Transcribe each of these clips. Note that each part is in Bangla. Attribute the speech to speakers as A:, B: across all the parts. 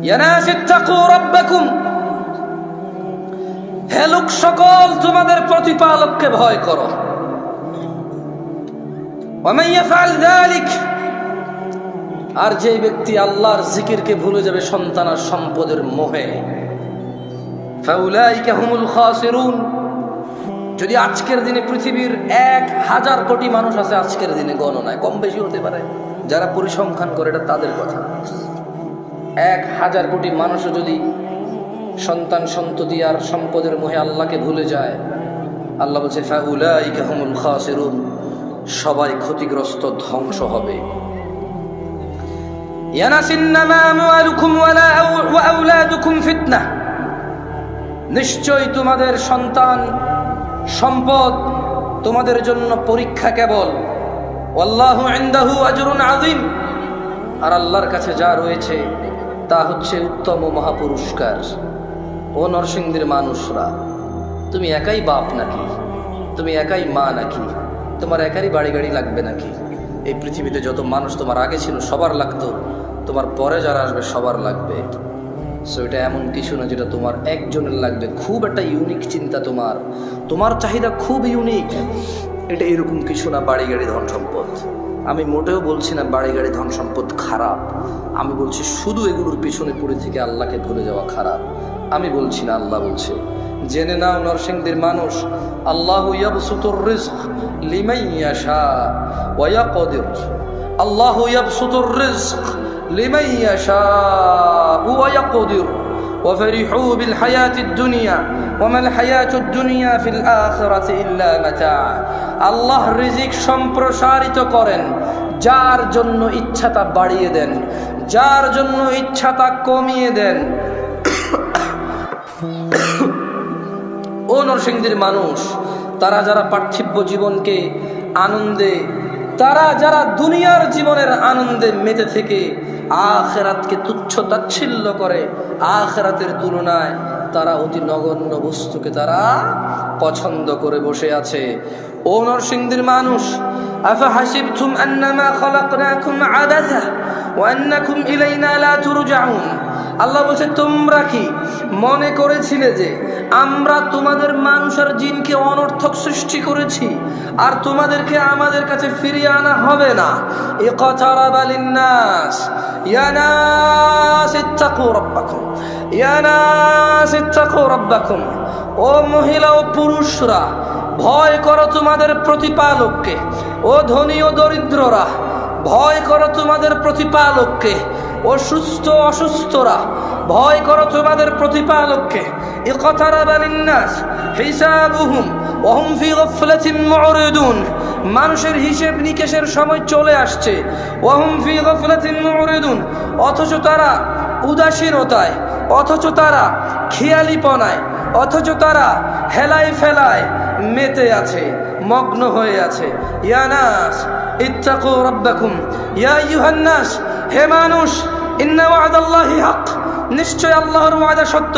A: ইয়া নাস ইত্তাকু রাব্বাকুম, হে লোক সকল তোমাদের প্রতিপালককে ভয় করো। ওয়া মান ইয়াফআল যালিক, আর যে ব্যক্তি আল্লাহর জিকিরকে ভুলে যাবে সন্তান আর সম্পদের মোহে, ফাউলাইকা হুমুল খাসিরুন। যদি আজকের দিনে পৃথিবীর 1000 কোটি মানুষ আছে, আজকের দিনে গণনায় কম বেশি হতে পারে, যারা পরিসংখ্যান করে এটা তাদের কথা। 1000 কোটি মানুষও যদি সন্তান সন্ততি আর সম্পদের মোহে আল্লাহকে ভুলে যায়, আল্লাহ বলছে ফাউলাইকা হুমুল খাসিরুন, সবাই ক্ষতিগ্রস্ত, ধ্বংস হবে। ইয়া নাস ইন্নামা আমওয়ালুকুম ওয়া আওলাদুকুম ফিতনাহ, নিশ্চয় তোমাদের সন্তান সম্পদ তোমাদের জন্য পরীক্ষা কেবল। ওয়াল্লাহু ইনদাহু আজরুন আযীম, আর আল্লাহর কাছে যা রয়েছে তা হচ্ছে উত্তম মহাপুরস্কার। ও নরসিংদীর মানুষরা, তুমি একাই বাপ নাকি? তুমি একাই মা নাকি? তোমার একারই বাড়ি গাড়ি লাগবে নাকি? এই পৃথিবীতে যত মানুষ তোমার আগে ছিল সবার লাগতো, তোমার পরে যারা আসবে সবার লাগবে। সো এটা এমন কিছু না যেটা তোমার একজনের লাগবে, খুব একটা ইউনিক চিন্তা, তোমার চাহিদা খুব ইউনিক। এটা এরকম কিছু না বাড়ি গাড়ি ধন সম্পদ। আমি মোটেও বলছি না বাড়ি গাড়ি ধন সম্পদ খারাপ, আমি বলছি শুধু এগুলোর পিছনে পড়ে থেকে আল্লাহকে ভুলে যাওয়া খারাপ। আমি বলছি না, আল্লাহ বলছে। জেনে নাও নরসিংদীর মানুষ, আল্লাহু ইয়াবসুতুর রিজক লিমান ইয়াশা ওয়া ইয়াকদির, আল্লাহু ইয়াবসুতুর রিজক লিমান ইয়াশা ওয়া ইয়াকদির ওয়া ফারিহু বিল হায়াতিদ দুনিয়া ওয়া মাল হায়াতুদ দুনিয়া ফিল আখিরাতি ইল্লা মাতা। আল্লাহ রিজিক সম্প্রসারিত করেন, যার জন্য ইচ্ছা তা বাড়িয়ে দেন, যার জন্য ইচ্ছা তা কমিয়ে দেন। ও নরসিংদীর মানুষ, তারা যারা পার্থিব জীবনকে আনন্দে, তারা যারা দুনিয়ার জীবনের আনন্দে মেতে থেকে আখিরাতকে তুচ্ছ তাচ্ছিল্য করে, আখিরাতের তুলনায় তারা অতি নগণ্য বস্তুকে তারা পছন্দ করে বসে আছে। ও নরসিংদীর মানুষ, আফা হাসিবতুম আন্নামা খালাকনাকুম আবাসা ওয়া আন্নাকুম ইলাইনা লা তুরজাউন। আল্লাহ বলছে, তোমরা কি মনে করেছিলে যে আমরা তোমাদের মানুষ আর জিনকে অনর্থক সৃষ্টি করেছি আর তোমাদেরকে আমাদের কাছে ফিরিয়ে আনা হবে না? ইকতারাবা লিন্নাস ইয়া নাস ইত্তাকু রাব্বাকুম, ইয়া নাস ইত্তাকু রাব্বাকুম। ও মহিলা ও পুরুষরা, ভয় করো তোমাদের প্রতিপালককে। ও ধনী ও দরিদ্ররা, ভয় করো তোমাদের প্রতিপালককে। ও সুস্থ অসুস্থরা, ভয় করো তোমাদের প্রতিপালককে। ইকতারাবা লিন্নাস হিসাবুহুম ওয়া হুম ফি গাফলাতিন মুরিদুন, মানুষের হিসেব নিকেশের সময় চলে আসছে। ওয়া হুম ফি গাফলাতিন মুরিদুন, অথচ তারা উদাসীনতায়, অথচ তারা খেয়ালিপনায়, অথচ তারা হেলায় ফেলায় মেতে আছে, মগ্ন হয়ে আছে। ইয়া নাস ইত্তাকু রাব্বাকুম ইয়া আইয়ুহান নাস, হে মানুষ, ইন্না ওয়াদাল্লাহি হক, নিশ্চয় আল্লাহর ওয়াদা সত্য।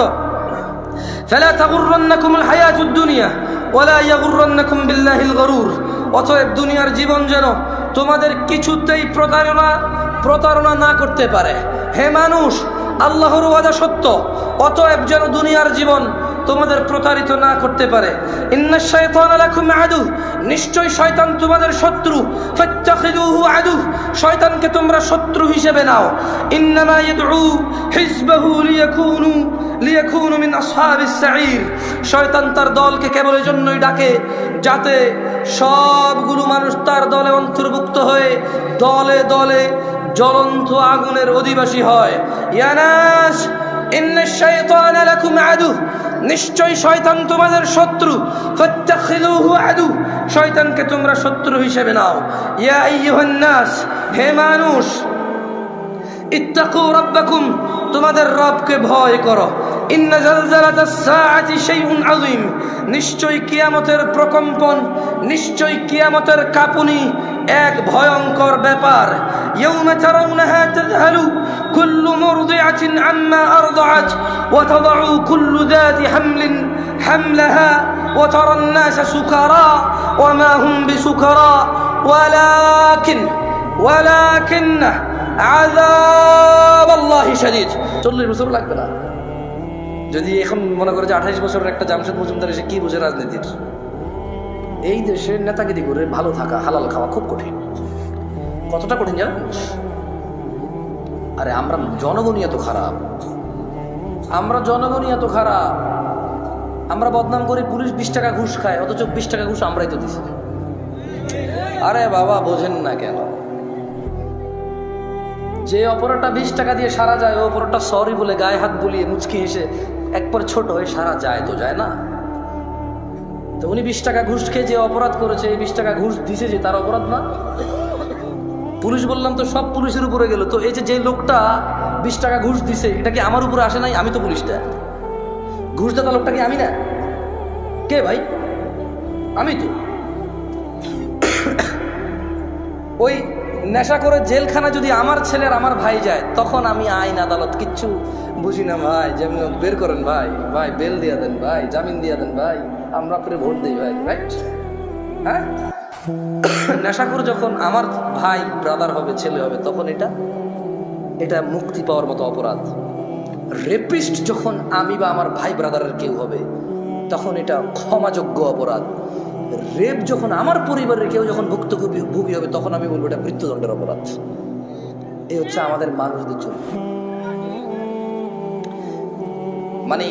A: ফালা তাগুররান্নাকুমুল হায়াতুদ দুনিয়া ওয়ালা ইয়াগুররান্নাকুম বিল্লাহিল গরুর, অতএব দুনিয়ার জীবন যেন তোমাদের কিছুতেই প্রতারণা না করতে পারে। হে মানুষ, আল্লাহর ওয়াদা সত্য, অতএব যেন দুনিয়ার জীবন তোমাদের প্রতারিত না করতে পারে। ইন্নাশ শাইতানা লাকুম আদু, নিশ্চয় শয়তান তোমাদের শত্রু। ফাত্তাখিযুহু আদু, শয়তানকে তোমরা শত্রু হিসেবে নাও। ইন্নামা ইয়াদউ হিজবাহু লিয়াকুনু মিন আসহাবিস সাঈর, শয়তান তার দলকে কেবল এই জন্যই ডাকে যাতে সবগুলো মানুষ তার দলে অন্তর্ভুক্ত হয়ে দলে দলে জ্বলন্ত আগুনের অধিবাসী হয়। ইয়া নাস ইন্নাশ শাইতানা লাকুম আদু, নিশ্চয় শয়তান তোমাদের শত্রু। ফাত্তাখিযুহু আদু, শয়তানকে তোমরা শত্রু হিসেবে নাও। ইয়া আইয়ুহান নাস, হে মানুষ, ইত্তাকু রাব্বাকুম, তোমাদের রবকে ভয় করো। ইন্না জালজালাতাস সাআতি শাইউন আযীম, নিশ্চয় কিয়ামতের প্রকম্পন, নিশ্চয় কিয়ামতের কাঁপুনি এক ভয়ঙ্কর ব্যাপার। ইয়াউমা তারাউনাহা তাযহালু কুল্লু মুরদিআতিন আম্মা আরদাআত ওয়া তাদাউ কুল্লু যাতি হামলিন হামলাহা ওয়া তারান নাসা সুকারা ওয়া মা হুম বিসুকারা ওয়ালাকিন্না আযাব আল্লাহি শাদীদ। 40 বছর লাগবে না। যদি এখন মনে করে যে 28 বছরের একটা জামশেদ মজুমদার এসে কি বুঝে রাজনীতির, এই দেশে নেতাগিরি করে ভালো থাকা, হালাল খাওয়া খুব কঠিন। কতটা কঠিন জানেন? আরে আমরা জনগণই এত খারাপ, আমরা জনগণই এত খারাপ, আমরা বদনাম করি পুলিশ 20 টাকা ঘুষ খায়, অথচ 20 টাকা ঘুষ আমরাই তো দিছি। আরে বাবা বোঝেন না কেন? যে অপরাধটা 20 টাকা দিয়ে সারা যায়, ও অপরাধটা সরি বলে গায়ে হাত বুলিয়ে মুচকি হেসে একবার ছোট হয়ে সারা যায় তো যায় না? তো উনি 20 টাকা ঘুষ খেয়ে যে অপরাধ করেছে, এই 20 টাকা ঘুষ দিছে যে তার অপরাধ না? পুলিশ বললাম তো সব পুলিশের উপরে গেল, তো এই যে লোকটা 20 টাকা ঘুষ দিছে এটা কি আমার উপরে আসে নাই? আমি তো পুলিশটা, ঘুষ দেওয়া লোকটা কি আমি না? কে ভাই? আমি তো। ওই নেশা করে জেলখানা যদি আমার ছেলের আমার ভাই যায়, তখন আমি আইন আদালত কিচ্ছু বুঝি না ভাই। যেমন বের করেন ভাই, ভাই বেল দিয়ে দেন ভাই, জামিন দিয়ে দেন ভাই, আমরা ফিরে ভোট দিই ভাই, রাইট? হ্যাঁ, নেশাখোর যখন আমার ভাই ব্রাদার হবে, ছেলে হবে, তখন এটা মুক্তি পাওয়ার মতো অপরাধ। রেপিস্ট যখন আমি বা আমার ভাই ব্রাদারের কেউ হবে, তখন এটা ক্ষমাযোগ্য অপরাধ। রেপ যখন আমার পরিবারের কেউ যখন ভুক্তভোগী হবে, তখন আমি বলবো এটা মৃত্যুদণ্ডের অপরাধ। এই হচ্ছে আমাদের মানুষদের জন্য। মানে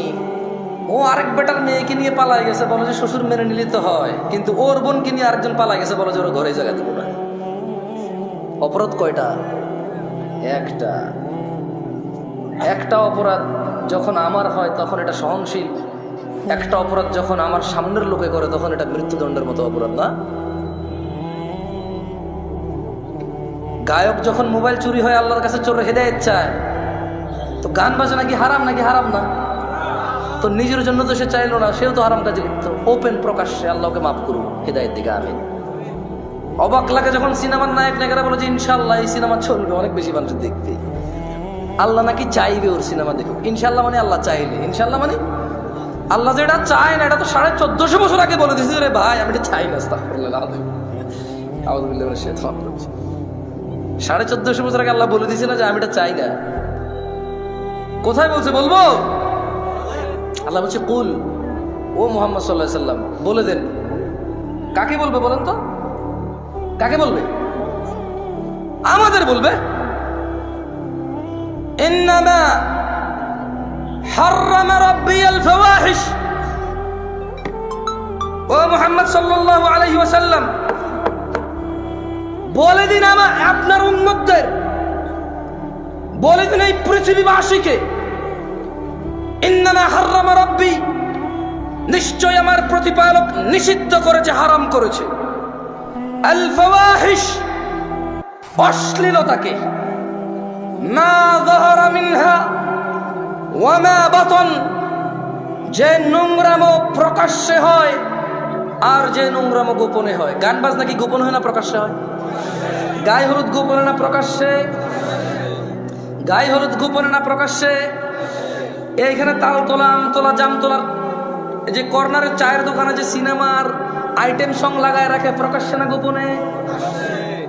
A: ও আরেক বেটার মেয়েকে নিয়ে পালাই গেছে, বলে যে শ্বশুর মেনে নিলে তো হয়, কিন্তু ওর বোনকে নিয়ে আরেকজন পালাই গেছে, বলে যে ওর ঘরে জায়গা দেবো না। অপরাধ কয়টা? একটা অপরাধ যখন আমার হয় তখন এটা সহনশীল, একটা অপরাধ যখন আমার সামনের লোকে করে তখন এটা মৃত্যুদণ্ডের মতো অপরাধ না? গায়ক যখন মোবাইল চুরি হয় আল্লাহর কাছে চোর হেদায়েত চায়, তো গান বাজনা কি হারাম নাকি হারাম না? তো নিজের জন্য তো সে চাইলো না, সেও তো হারাম কাজে লিপ্ত। ওপেন প্রকাশ্যে আল্লাহকে মাফ করুন, হেদায়েত দিকে আমিন। অবাক লাগে যখন সিনেমার নায়ক নায়িকারা বলে যে ইনশাআল্লাহ এই সিনেমা চলবে, অনেক বেশি মানুষ দেখবে। আল্লাহ নাকি চাইবে ওর সিনেমা দেখুক। ইনশাআল্লাহ মানে আল্লাহ চাইলে, ইনশাআল্লাহ মানে আল্লাহ যেটা চায় না, এটা তো 1450 বছর আগে বলে দিয়েছে রে ভাই, আমি এটা চাই না। আস্তাগফিরুল্লাহ, আউযুবিল্লাহি মিনাশ শাইতানির রাজিম। 1450 বছর আগে আল্লাহ বলে দিয়েছে না যে আমি এটা চাই না? কোথায় বলছে? বলবো? আল্লাহ বলছে কুল, ও মুহাম্মদ সাল্লাল্লাহু আলাইহি সাল্লাম বলে দেন। কাকে বলবে বলেন তো? কাকে বলবে? আমাদের বলবে। ইন্নামা হাররামা রাব্বিয়াল ফাওয়াহিশ, ও মুহাম্মদ সাল্লাল্লাহু আলাইহি ওয়াসাল্লাম বলে দিন আপনার উম্মতদের, বলে দিন এই পৃথিবীবাসীকে, ইন্নামা হাররামা রাব্বি, নিশ্চয় আমার প্রতিপালক নিষিদ্ধ করেছে, হারাম করেছে, আল ফাওয়াহিশ, অশ্লীলতাকে, মা যাহারা মিনহা ওয়া মা বাতন, যে নোংরামো প্রকাশ্যে হয় আর যে নোংরামো গোপনে হয়। গান বাজনা কি গোপন হয় না প্রকাশ্যে হয়? গায়ে হলুদ গোপনে না প্রকাশ্যে? গায়ে হলুদ গোপনে না প্রকাশ্যে? এইখানে তাল তোলা, আম তোলা, জাম তোলার যে কর্নারের চায়ের দোকানে যে সিনেমার আইটেম সং লাগায় রাখে, প্রকাশ্যে না গোপনে?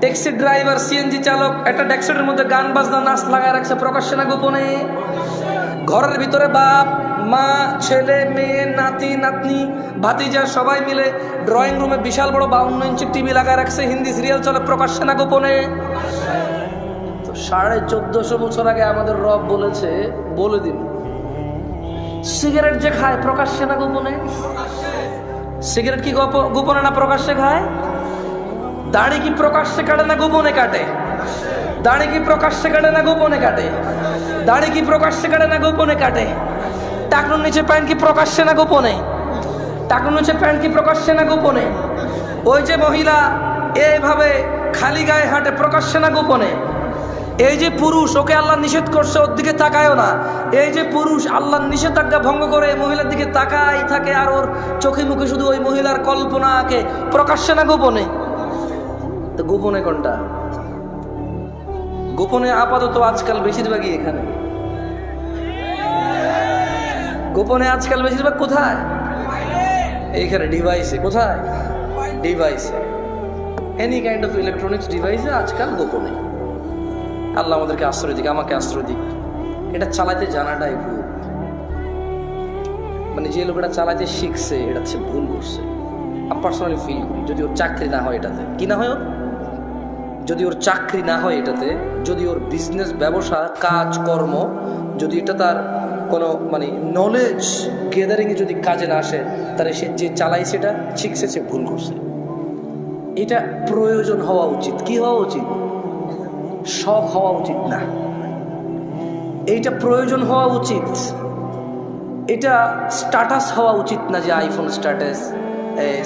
A: ট্যাক্সি ড্রাইভার, সিএনজি চালক একটা ডেস্কের মধ্যে গান বাজনা নাচ লাগায় রাখছে, প্রকাশ্যে না গোপনে? ঘরের ভিতরে বাপ মা, ছেলে মেয়ে, নাতি নাতনি, ভাতিজা সবাই মিলে ড্রয়িং রুমে বিশাল বড় 52 ইঞ্চি টিভি লাগায় রাখছে, হিন্দি সিরিয়াল চলে, প্রকাশ্যে না গোপনে? তো 1450 বছর আগে আমাদের রব বলেছে, বলে দিন সিগারেট যে খায় প্রকাশ্যে না গোপনে? সিগারেট কি গোপনে না প্রকাশ্যে খায়? দাড়ি কি প্রকাশ্যে কাটে না গোপনে কাটে? দাড়ি কি প্রকাশ্যে কাটে না গোপনে কাটে? দাড়ি কি প্রকাশ্যে কাটে না গোপনে কাটে? টাকনুর নিচে প্যান্ট কি প্রকাশ্যে না গোপনে? টাকনুর নিচে প্যান্ট কি প্রকাশ্যে না গোপনে? ওই যে মহিলা এইভাবে খালি গায়ে হাঁটে, প্রকাশ্যে না গোপনে? এই যে পুরুষ, ওকে আল্লাহ নিষেধ করছে ওর দিকে তাকায়ও না, এই যে পুরুষ আল্লাহর নিষেধাজ্ঞা ভঙ্গ করে মহিলার দিকে তাকাই থাকে, আর ওর চোখে মুখে শুধু ওই মহিলার কল্পনা আঁকে, প্রকাশ্যে না গোপনে? তো গোপনে কোনটা? গোপনে আপাতত আজকাল বেশিরভাগই এখানে। গোপনে আজকাল বেশিরভাগ কোথায়? এইখানে ডিভাইসে। কোথায়? ডিভাইসে। এনি কাইন্ড অফ ইলেকট্রনিক্স ডিভাইসে আজকাল গোপনে। আল্লাহ আমাদেরকে আশ্রয় দিক, আমাকে আশ্রয় দিক। এটা চালাতে জানাটাই ভুল। মানে যে লোকটা চালাতে শিখছে এটা সে ভুল করছে। আমি পার্সোনালি ফিল করি, যদি ওর চাকরি না হয় এটাতে, কি না হয় ওর, যদি ওর চাকরি না হয় এটাতে, যদি ওর বিজনেস ব্যবসা কাজ কর্ম যদি এটা তার কোনো মানে নলেজ গেদারিংয়ে যদি কাজে না আসে, তাহলে সে যে চালাইছে এটা শিখছে সে ভুল করছে। এটা প্রয়োজন হওয়া উচিত, কি হওয়া উচিত, শখ হওয়া উচিত না, এইটা প্রয়োজন হওয়া উচিত। এটা স্ট্যাটাস হওয়া উচিত না যে iPhone status,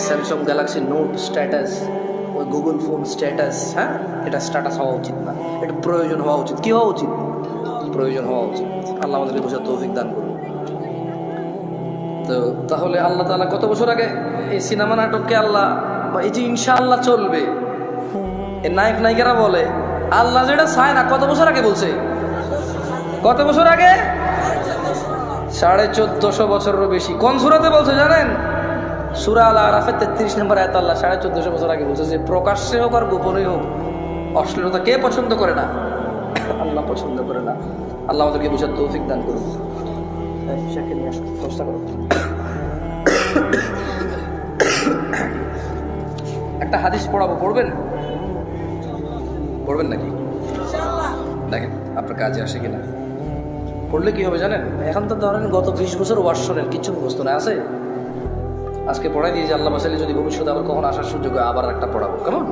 A: Samsung Galaxy note status, ওই গুগল ফোন স্ট্যাটাস। হ্যাঁ, এটা স্ট্যাটাস হওয়া উচিত না, এটা প্রয়োজন হওয়া উচিত। কি হওয়া উচিত, প্রয়োজন হওয়া উচিত। আল্লাহ আমাদেরকে বোঝার তৌফিক দান করুন। তো তাহলে আল্লাহ তাআলা কত বছর আগে এই সিনেমা নাটককে আল্লাহ, এই যে ইনশাআল্লাহ চলবে, এর নায়ক নায়িকারা বলে আল্লাহ যেটা চায় না, কত বছর আগে বলছে, কত বছর আগে, 1450 বছরেরও বেশি। কোন সূরাতে বলছে জানেন? সূরা আল আরাফের 33 নম্বর আয়াত আল্লাহ 1450 বছর আগে বলছে যে প্রকাশ্যে হোক আর গোপনে হোক অশ্লীলতা কে পছন্দ করে না? আল্লাহ পছন্দ করে না। আল্লাহ আমাদেরকে বোঝার তৌফিক দান করুন। একটা হাদিস পড়াবো, পড়বেন? পড়বেন নাকি? দেখেন আপনার কাজে আসে কিনা। পড়লে কি হবে জানেন? এখন তো ধরেন গত 20 বছর ওয়াজ শোনেন, কিছু মুখস্থ না আছে। আজকে পড়াই দিয়ে যে আল্লাহ বাসাইলে যদি ভবিষ্যতে আবার কখন আসার সুযোগ হয় আবার একটা পড়াবো, কেমন?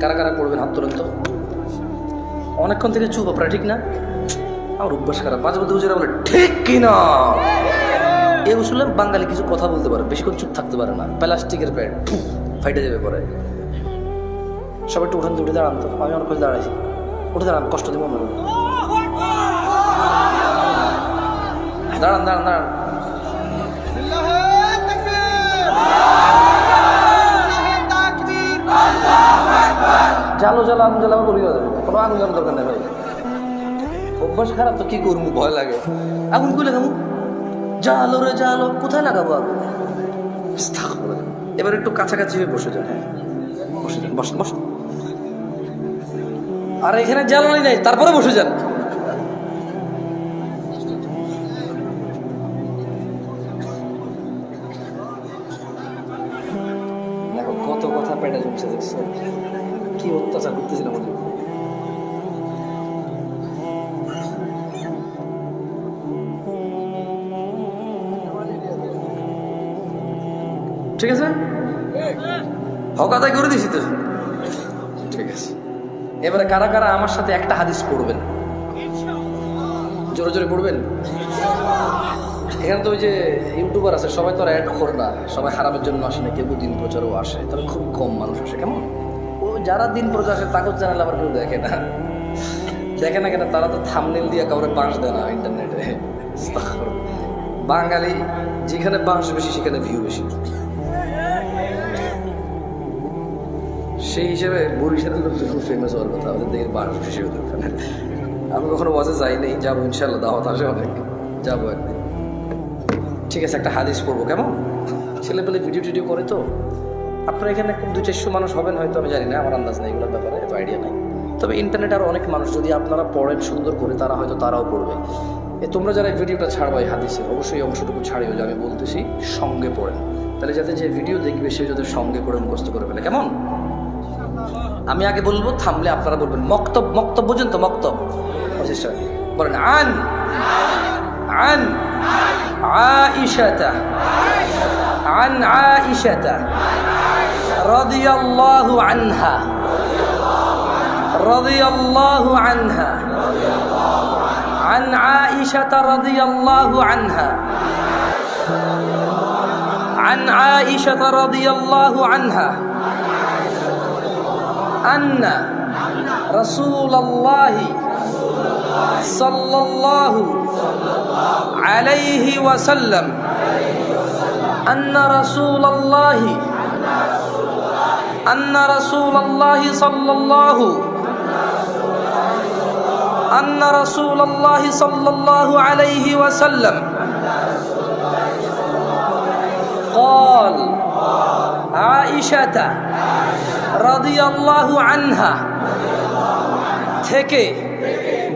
A: কারা কারা পড়বেন হাত তোলেন তো। অনেকক্ষণ থেকে চুপ আপনারা, ঠিক না? আমার অভ্যাস খারাপ, মাঝে মধ্যে বুঝে বলে ঠিক কিনা। এই উসুলে বাঙালি কিছু কথা বলতে পারে, বেশিক্ষণ চুপ থাকতে পারে না। প্লাস্টিকের প্যাড ফাইটে যাবে পরে। সবাই একটু উঠান, উঠে দাঁড়ান তো। আমি অনেক দাঁড়াইছি, উঠে দাঁড়ান, কষ্ট দিব না। দাঁড়ান দাঁড়ান দাঁড়ান। জালো জ্বালা আগুন জ্বালাবো বলি যাবে, কোনো আগুন জ্বালানোর দরকার নেই ভাই। অভ্যাস খারাপ তো কি করবো, ভয় লাগে। আগুন কই লাগাবো? জালো রে জালো, কোথায় লাগাবো আগুন? এবার একটু কাছাকাছি হয়ে বসে যান। হ্যাঁ বসে যান, বসেন বসেন। আর এখানে জ্বালানি নাই, তারপরে বসে যান। দেখো কত কথা পেটে জমছে, দেখছো কি অত্যাচার করতেছিলাম। ঠিক আছে, হকাদাই করে দিছি তো। ঠিক আছে, এবারে কারা কারা আমার সাথে একটা হাদিস পড়বেন? জোরে জোরে পড়বেন। এখানে তো ওই যে ইউটিউবার আছে, সবাই তো আর অ্যাড করে না, সবাই হারামের জন্য আসে না, কেউ দিন প্রচারও আসে, তবে খুব কম মানুষ আসে। কেমন ও যারা দিন প্রচার আসে তাকে চ্যানেল আবার কেউ দেখে না, দেখে না কেন? তারা তো থাম্বনেল দিয়ে কাউরে বাঁশ দেয় না ইন্টারনেটে। বাঙালি যেখানে বাঁশ বেশি সেখানে ভিউ বেশি। সেই হিসেবে বরিশালের লোক খুব ফেমাস হওয়ার কথা, আমাদের দেখে বাঁশ বেশি হতো ওখানে। আমি কখনো বাসে যাই নাই, যাবো ইনশাল্লাহ, দাওয়াত আসে অনেক, যাবো একদিন। ঠিক আছে, একটা হাদিস পড়বো, কেমন? ছেলেপেলে ভিডিও টিডিও করে তো। আপনারা এখানে 200-400 মানুষ হবেন হয়তো, আমি জানি না, আমার আন্দাজ নেই এগুলোর ব্যাপারে, এত আইডিয়া নেই। তবে ইন্টারনেটে আরও অনেক মানুষ, যদি আপনারা পড়েন সুন্দর করে, তারা হয়তো তারাও পড়বে। তোমরা যারা এই ভিডিওটা ছাড়বো এই হাদিসের, অবশ্যই অংশটুকু ছাড়িও যে আমি বলতেছি সঙ্গে পড়েন, তাহলে যাতে যে ভিডিও দেখবে সে যাতে সঙ্গে পড়ে মুখস্থ করে ফেলে, কেমন? আমি আগে বলবো, থামলে আপনারা বলবেন। মক্তব, মক্তব বুঝেন তো? মক্তব বলেন। আন আন আয়েশাতা عن عائشة رضي الله عنها رضي الله عنها عن عائشة رضي الله عنها عن عائشة رضي الله عنها أن رسول الله صلى الله عليه وسلم أن رسول الله صلى الله أن رسول الله صلى الله عليه وسلم قال عائشة رضي الله عنها থেকে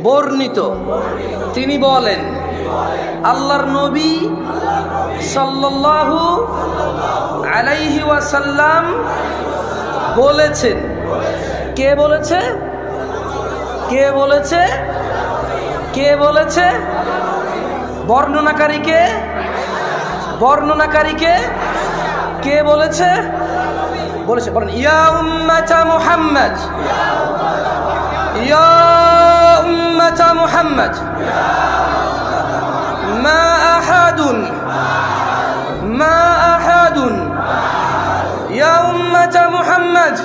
A: বর্ণিত, তিনি বলেন আল্লাহর নবী সাল্লাল্লাহু আলাইহি ওয়াসাল্লাম বলেছেন। কে বলেছে? কে বলেছে? কে বলেছে? বর্ণনাকারীকে? বর্ণনাকারীকে কে বলেছে? বলেছে, বলেন ইয়া উম্মাতা মুহাম্মদ, ইয়া উম্মাতা মুহাম্মদ মা আহাদুন, মা আহাদুন, ইয়া উম্মাতা মুহাম্মদ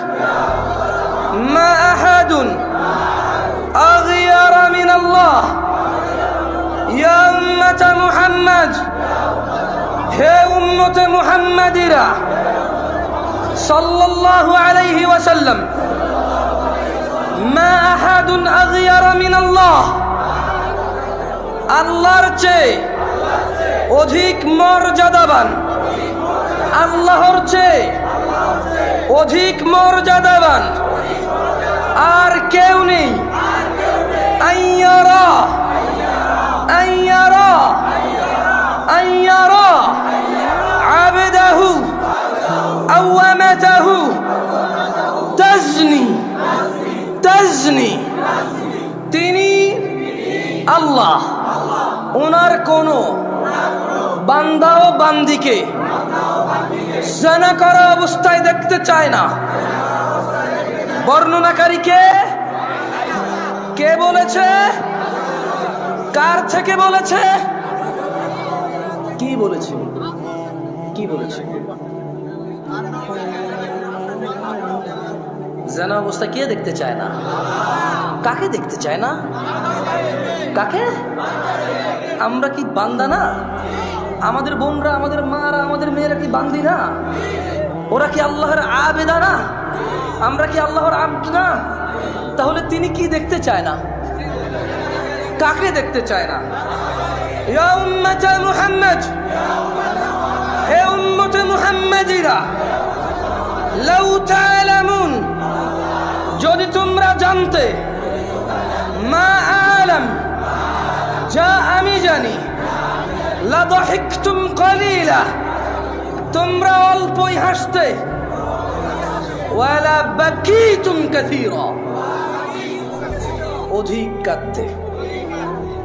A: মা আহাদুন আগিয়ারা মিন আল্লাহ, ইয়া উম্মাতা মুহাম্মদ, হে উম্মতে মুহাম্মাদিরা সাল্লাল্লাহু আলাইহি ওয়াসাল্লাম, মা আহাদুন আগিয়ারা মিন আল্লাহ, আল্লাহর চেয়ে অধিক মর্যাদাবান, আল্লাহর চেয়ে অধিক মর্যাদাবান আর কেউ নেই। আইয়ারা, আইয়ারা, আইয়ারা আবদাহু আও আমাতাহু তাজনি, তাজনি, তিনি আল্লাহ ওনার কোন বান্দা ও বান্দিকে জিনা করা অবস্থায় দেখতে চায় না। বর্ণনাকারীকে কে বলেছে? কার থেকে বলেছে? কি বলেছে? কি বলেছে? জিনা অবস্থা কে দেখতে চায় না? কাকে দেখতে চায় না? কাকে? আমরা কি বান্দা না? আমাদের বোনরা, আমাদের মারা, আমাদের মেয়েরা কি বান্দি না? ওরা কি আল্লাহর আবেদা না? আমরা কি আল্লাহর আব্দ না? তাহলে তিনি কি দেখতে চায় না? কাকে দেখতে চায় না? ইয়া উম্মাতা মুহাম্মদ, হে উম্মতে মুহাম্মাদিরা, লাউ তা'লামুন, যদি তোমরা জানতে, মা আলাম, যা আমি জানি, লা দাহিকতুম কলিলা, তোমরা অল্পই হাসতে, ওয়ালা বাকিতুম কাসীরা, অধিক কাঁদতে।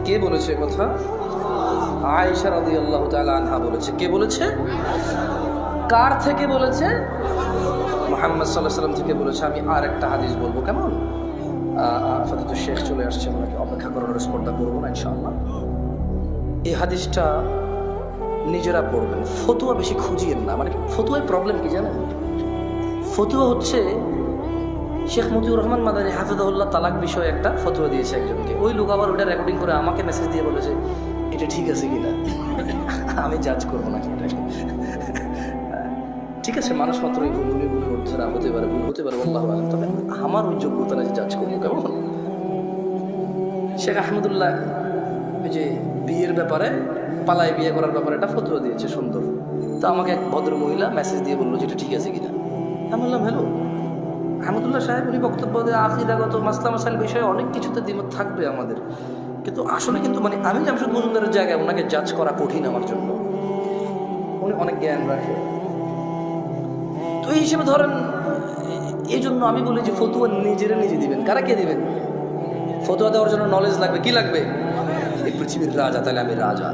A: কে বলেছে কথা? আয়েশা রাদিয়াল্লাহু তাআলা আনহা বলেছে। কে বলেছে? কার থেকে বলেছে? মুহাম্মদ সাল্লাল্লাহু আলাইহি ওয়াসাল্লাম থেকে বলেছে। আমি আর একটা হাদিস বলবো, কেমন? আপাতত শেখ চলে আসছে, ওনাকে অপেক্ষা করার স্পর্ধা করবো না ইনশাআল্লাহ। এই হাদিসটা নিজেরা পড়বেন, ফতুয়া বেশি খুঁজিয়েন না। মানে ফতুয়ায় প্রবলেম কি জানেন? ফতুয়া হচ্ছে, শেখ মতিউর রহমান মাদানী হাফিজাহুল্লাহ তালাক বিষয়ে একটা ফতুয়া দিয়েছে একজনকে। ওই লোক আবার ওটা রেকর্ডিং করে আমাকে মেসেজ দিয়ে বলেছে এটা ঠিক আছে কিনা। আমি জাজ করবো না এটাকে। ঠিক আছে, মানুষ মাত্রই ভুল, উনি ভুলের অর্থরা হতে পারে, ভুল হতে পারে, আল্লাহু আ'লাম। তবে আমার ওই যোগ্যতা না যে জাজ করবো, কেমন? শেখ আহমদুল্লাহ ওই যে বিয়ের ব্যাপারে, পালায় বিয়ে করার ব্যাপারে একটা ফতুয়া দিয়েছে, সুন্দর। তো আমাকে এক ভদ্র মহিলা মেসেজ দিয়ে বললো যে এটা ঠিক আছে কিনা। আমি বললাম হ্যালো আহমদুল্লাহ সাহেব, উনি বক্তব্য দিয়ে আকিদাগত মাসলা মাসাইল বিষয়ে অনেক কিছুতে দ্বিমত থাকবে আমাদের, কিন্তু আসলে কিন্তু মানে আমি জামশেদ মজুমদারের জায়গায় ওনাকে জাজ করা কঠিন আমার জন্য। উনি অনেক জ্ঞান রাখে, তো এই হিসেবে ধরেন, এই জন্য আমি বলি যে ফতুয়া নিজেরা নিজে দিবেন। কারা কে দিবেন? ফতুয়া দেওয়ার জন্য নলেজ লাগবে। কি লাগবে? এই পৃথিবীর রাজা, তাহলে আমি রাজা।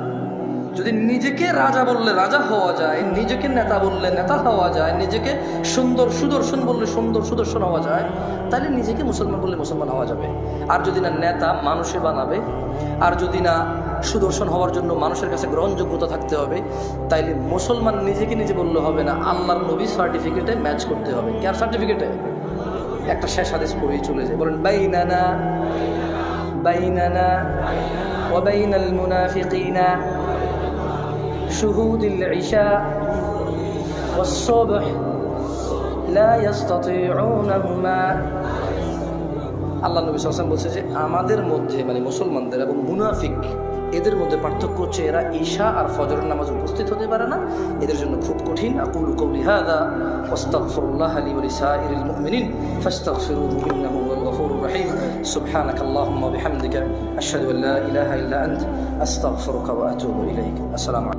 A: যদি নিজেকে রাজা বললে রাজা হওয়া যায়, নিজেকে নেতা বললে নেতা হওয়া যায়, নিজেকে সুন্দর সুদর্শন বললে সুন্দর সুদর্শন হওয়া যায়, তাহলে নিজেকে মুসলমান বললে মুসলমান হওয়া যাবে। আর যদি না নেতা মানুষে বানাবে, আর যদি না সুদর্শন হওয়ার জন্য মানুষের কাছে গ্রহণযোগ্যতা থাকতে হবে, তাইলে মুসলমান নিজেকে নিজে বললে হবে না, আল্লাহর নবী সার্টিফিকেটে ম্যাচ করতে হবে। কার সার্টিফিকেটে? একটা শেষ হাদিস পড়েই চলে যায়, বলেন বাইনানা বাইনানা ওয়া বাইনাল মুনাফিকিনা শুহুদুল ইশা ওয়াস সুবহ লা ইস্তাতিউনাহুমা। আল্লাহ নবী সাল্লাল্লাহু আলাইহি ওয়াসাল্লাম বলছে যে আমাদের মধ্যে, মানে মুসলমানদের এবং মুনাফিক, এদের মধ্যে পার্থক্য হচ্ছে এরা ঈশা আর ফজরের নামাজ উপস্থিত হতে পারে না, এদের জন্য খুব কঠিন। আকুলু কওলি হাযা ওয়াস্তাগফিরুল্লাহ লি ওয়া লিসাইরিল মুমিনিন ফাস্তাগফিরুহু ইন্নাহু হুয়াল গফুরুর غفور رحيم. سبحانك اللهم وبحمدك أشهد أن لا إله إلا أنت أستغفرك وأتوب إليك. السلام عليكم.